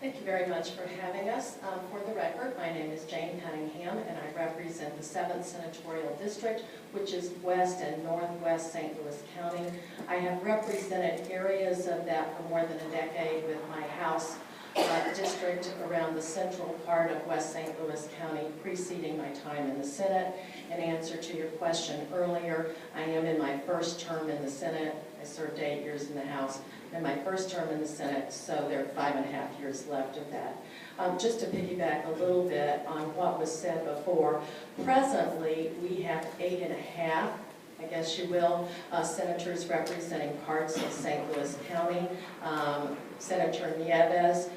Thank you very much for having us. For the record, my name is Jane Cunningham, and I represent the 7th Senatorial District, which is West and Northwest St. Louis County. I have represented areas of that for more than a decade with my House district around the central part of West St. Louis County, preceding my time in the Senate. In answer to your question earlier, I am in my first term in the Senate. I served 8 years in the House. In my first term in the Senate, so there are 5.5 years left of that. Just to piggyback a little bit on what was said before, presently we have 8.5, I guess you will, senators representing parts of St. Louis County. Senator Nieves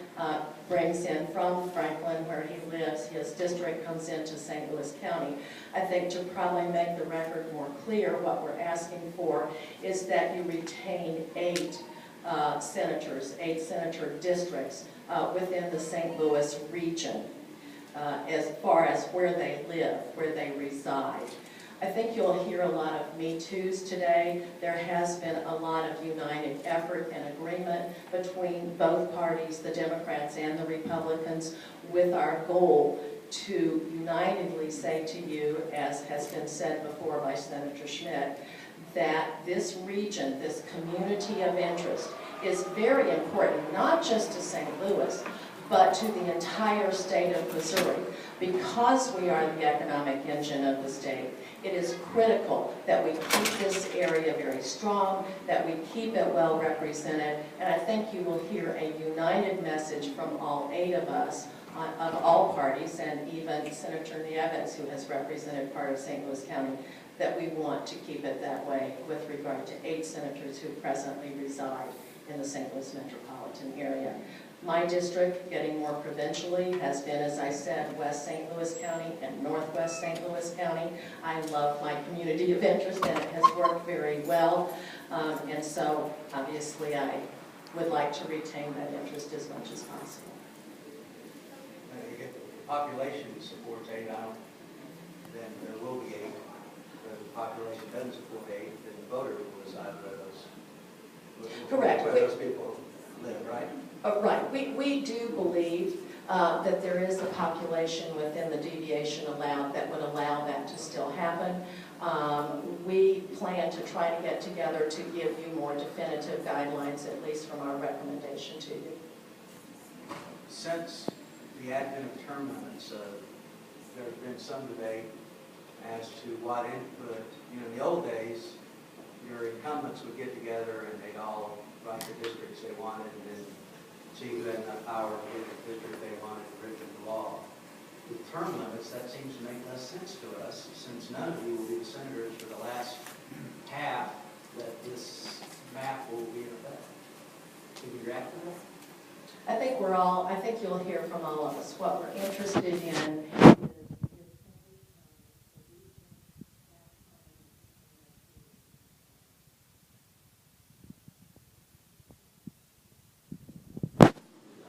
brings in from Franklin, where he lives. His district comes into St. Louis County. I think to probably make the record more clear, what we're asking for is that you retain 8 senators, 8 senator districts within the St. Louis region as far as where they live, where they reside. I think you'll hear a lot of Me Too's today. There has been a lot of united effort and agreement between both parties, the Democrats and the Republicans, with our goal to unitedly say to you, as has been said before by Senator Schmidt, that this region, this community of interest, is very important, not just to St. Louis, but to the entire state of Missouri. Because we are the economic engine of the state, it is critical that we keep this area very strong, that we keep it well represented, and I think you will hear a united message from all 8 of us, of all parties, and even Senator Nieves, who has represented part of St. Louis County, that we want to keep it that way with regard to 8 senators who presently reside in the St. Louis metropolitan area. My district, getting more provincially, has been, as I said, West St. Louis County and Northwest St. Louis County. I love my community of interest, and it has worked very well. And so, obviously, I would like to retain that interest as much as possible. If the population supports 8, then there will be 8. If the population doesn't support 8, then the voter will decide where those people live, right? Right. We do believe that there is a population within the deviation allowed that would allow that to still happen. We plan to try to get together to give you more definitive guidelines, at least from our recommendation to you. Since the advent of term limits, there's been some debate as to what input. In the old days, your incumbents would get together and they'd all write the districts they wanted and then see who had enough power to get the district they wanted written in the law. With term limits, that seems to make less sense to us, since none of you will be the senators for the last half that this map will be in effect. Can you react to that? I think you'll hear from all of us. What we're interested in